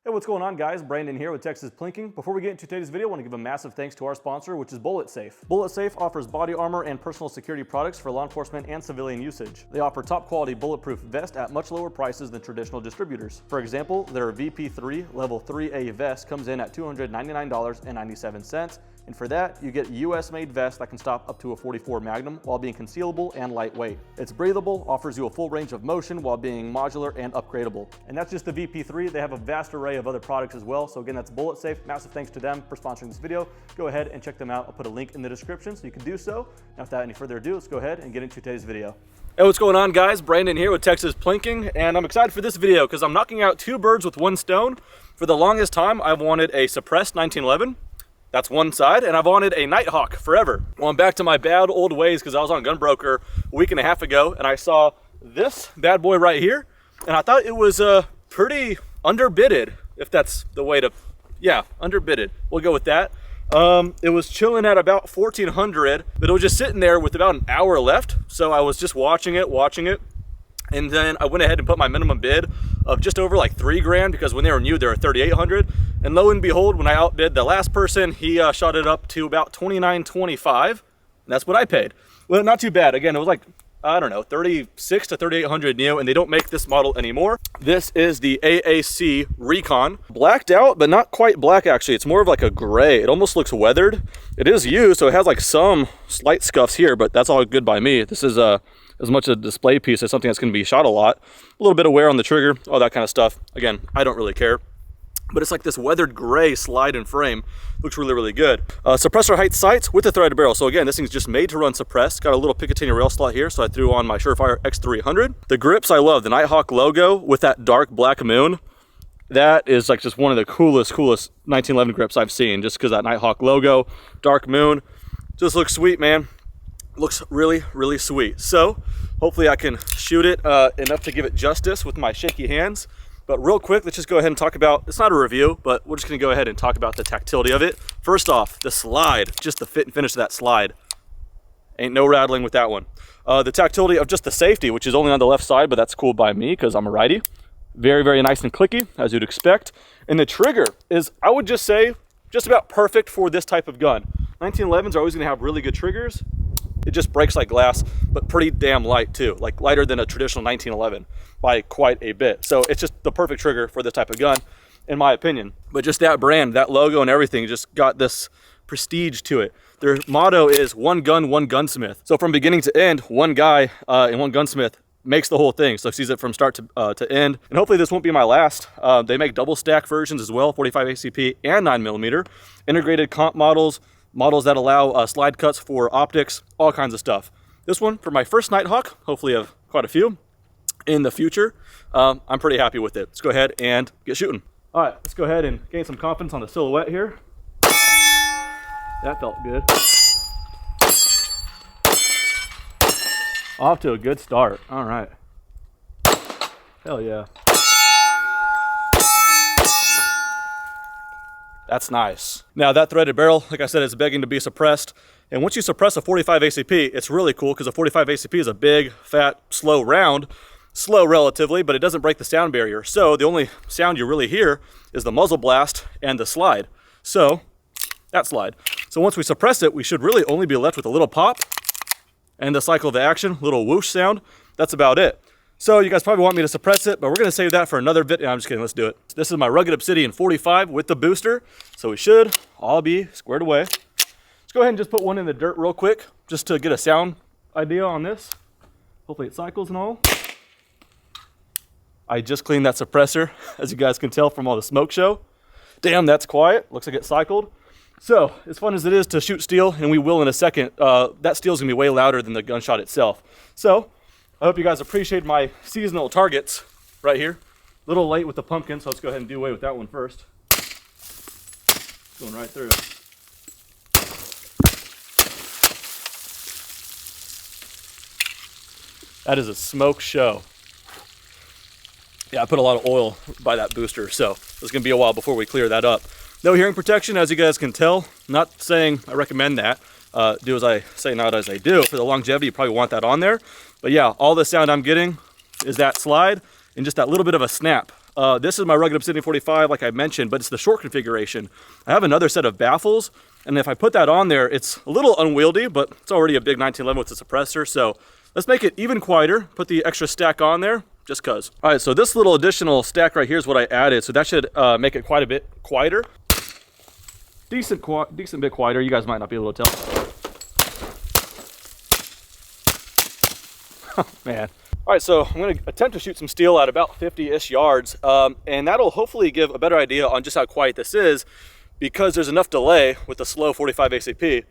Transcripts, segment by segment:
Hey, what's going on, guys? Brandon here with Texas Plinking. Before we get into today's video, I want to give a massive thanks to our sponsor, which is Bullet Safe. Bullet Safe offers body armor and personal security products for law enforcement and civilian usage. They offer top quality bulletproof vests at much lower prices than traditional distributors. For example, their VP3 Level 3A vest comes in at $299.97. And for that, you get a US-made vest that can stop up to a .44 Magnum while being concealable and lightweight. It's breathable, offers you a full range of motion while being modular and upgradable. And that's just the VP3. They have a vast array of other products as well. So again, that's Bullet Safe. Massive thanks to them for sponsoring this video. Go ahead and check them out. I'll put a link in the description so you can do so. Now, without any further ado, let's go ahead and get into today's video. Hey, what's going on, guys? Brandon here with Texas Plinking, and I'm excited for this video because I'm knocking out two birds with one stone. For the longest time, I've wanted a suppressed 1911. That's one side, and I've wanted a Nighthawk forever. Well, I'm back to my bad old ways because I was on Gunbroker a week and a half ago, and I saw this bad boy right here, and I thought it was pretty underbidded, if that's the way to, yeah, underbidded. We'll go with that. It was chilling at about 1,400, but it was just sitting there with about an hour left, so I was just watching it, and then I went ahead and put my minimum bid of just over like $3 because when they were new, they were 3,800. And lo and behold, when I outbid the last person, he shot it up to about 2,925, and that's what I paid. Well, not too bad. Again, it was like, I don't know, 36 to 3,800 new, and they don't make this model anymore. This is the AAC Recon. Blacked out, but not quite black actually. It's more of like a gray. It almost looks weathered. It is used, so it has like some slight scuffs here, but that's all good by me. This is as much a display piece as something that's going to be shot a lot. A little bit of wear on the trigger, all that kind of stuff. Again, I don't really care. But it's like this weathered gray slide and frame. Looks really, really good. Suppressor height sights with a threaded barrel. So again, this thing's just made to run suppressed. Got a little Picatinny rail slot here, so I threw on my Surefire X300. The grips I love. The Nighthawk logo with that dark black moon. That is like just one of the coolest 1911 grips I've seen, just because that Nighthawk logo, dark moon, just looks sweet, man. Looks really, really sweet. So hopefully I can shoot it enough to give it justice with my shaky hands. But real quick, let's just go ahead and talk about, it's not a review, but we're just gonna go ahead and talk about the tactility of it. First off, the slide, just the fit and finish of that slide. Ain't no rattling with that one. The tactility of just the safety, which is only on the left side, but that's cool by me because I'm a righty. Very, very nice and clicky, as you'd expect. And the trigger is, I would just say, just about perfect for this type of gun. 1911s are always gonna have really good triggers. It just breaks like glass, but pretty damn light too, like lighter than a traditional 1911 by quite a bit. So it's just the perfect trigger for this type of gun, in my opinion. But just that brand, that logo and everything just got this prestige to it. Their motto is one gun, one gunsmith. So from beginning to end, one guy and one gunsmith makes the whole thing. So sees it from start to end. And hopefully this won't be my last. They make double stack versions as well, 45 ACP and 9mm, integrated comp models that allow slide cuts for optics, all kinds of stuff. This one, for my first Nighthawk, hopefully I have quite a few in the future. I'm pretty happy with it. Let's go ahead and get shooting. All right, let's go ahead and gain some confidence on the silhouette here. That felt good. Off to a good start. All right. Hell yeah. That's nice. Now that threaded barrel, like I said, is begging to be suppressed. And once you suppress a 45 ACP, it's really cool because a 45 ACP is a big, fat, slow round. Slow relatively, but it doesn't break the sound barrier. So the only sound you really hear is the muzzle blast and the slide. So that slide. So once we suppress it, we should really only be left with a little pop and the cycle of action, little whoosh sound. That's about it. So you guys probably want me to suppress it, but we're gonna save that for another video. I'm just kidding, let's do it. This is my Rugged Obsidian 45 with the booster. So we should all be squared away. Let's go ahead and just put one in the dirt real quick, just to get a sound idea on this. Hopefully it cycles and all. I just cleaned that suppressor, as you guys can tell from all the smoke show. Damn, that's quiet. Looks like it cycled. So, as fun as it is to shoot steel, and we will in a second, that steel's gonna be way louder than the gunshot itself. So, I hope you guys appreciate my seasonal targets right here. A little late with the pumpkin, so let's go ahead and do away with that one first. Going right through. That is a smoke show. Yeah, I put a lot of oil by that booster, so it's gonna be a while before we clear that up. No hearing protection, as you guys can tell. Not saying I recommend that. Do as I say, not as I do. For the longevity, you probably want that on there. But yeah, all the sound I'm getting is that slide and just that little bit of a snap This is my rugged Obsidian 45, like I mentioned, but it's the short configuration. I have another set of baffles, and if I put that on there, it's a little unwieldy, but it's already a big 1911 with the suppressor, so let's make it even quieter. Put the extra stack on there, just cause. All right, so this little additional stack right here is what I added, so that should make it quite a bit quieter. Decent bit quieter. You guys might not be able to tell. Oh, man. All right, so I'm going to attempt to shoot some steel at about 50-ish yards, and that'll hopefully give a better idea on just how quiet this is, because there's enough delay with the slow 45 ACP.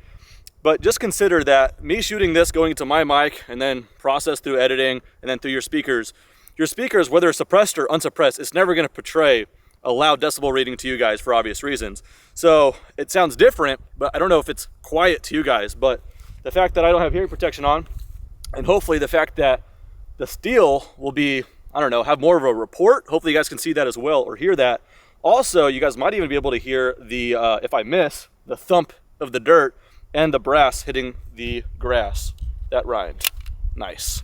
But just consider that me shooting this going into my mic and then process through editing and then through your speakers, whether suppressed or unsuppressed, it's never going to portray a loud decibel reading to you guys for obvious reasons. So it sounds different, but I don't know if it's quiet to you guys. But the fact that I don't have hearing protection on, and hopefully the fact that the steel will be, I don't know, have more of a report. Hopefully you guys can see that as well or hear that. Also, you guys might even be able to hear the, if I miss, the thump of the dirt and the brass hitting the grass. That rhymed. Nice.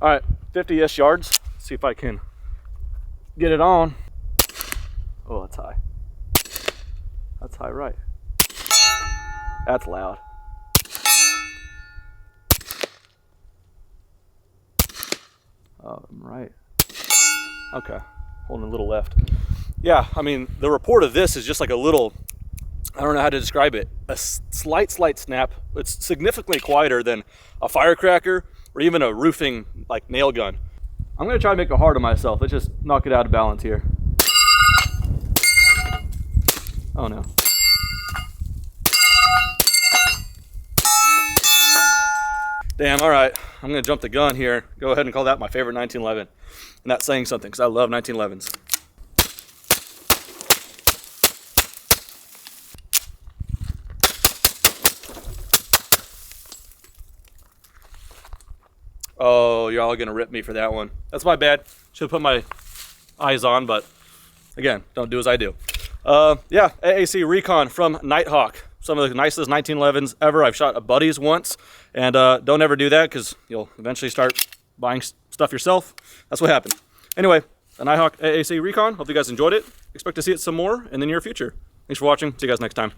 All right, 50-ish yards. Let's see if I can get it on. Oh, that's high. That's high, right? That's loud. Oh, I'm right. Okay, holding a little left. Yeah, I mean, the report of this is just like a little, I don't know how to describe it, a slight snap. It's significantly quieter than a firecracker or even a roofing like nail gun. I'm gonna try to make it hard on myself. Let's just knock it out of balance here. Oh no. Damn, all right. I'm gonna jump the gun here. Go ahead and call that my favorite 1911. And that's saying something, because I love 1911s. Oh, you're all gonna rip me for that one. That's my bad. Should put my eyes on, but again, don't do as I do. Yeah, AAC Recon from Nighthawk. Some of the nicest 1911s ever. I've shot a buddy's once, and don't ever do that because you'll eventually start buying stuff yourself. That's what happened. Anyway, the Nighthawk AAC Recon. Hope you guys enjoyed it. Expect to see it some more in the near future. Thanks for watching. See you guys next time.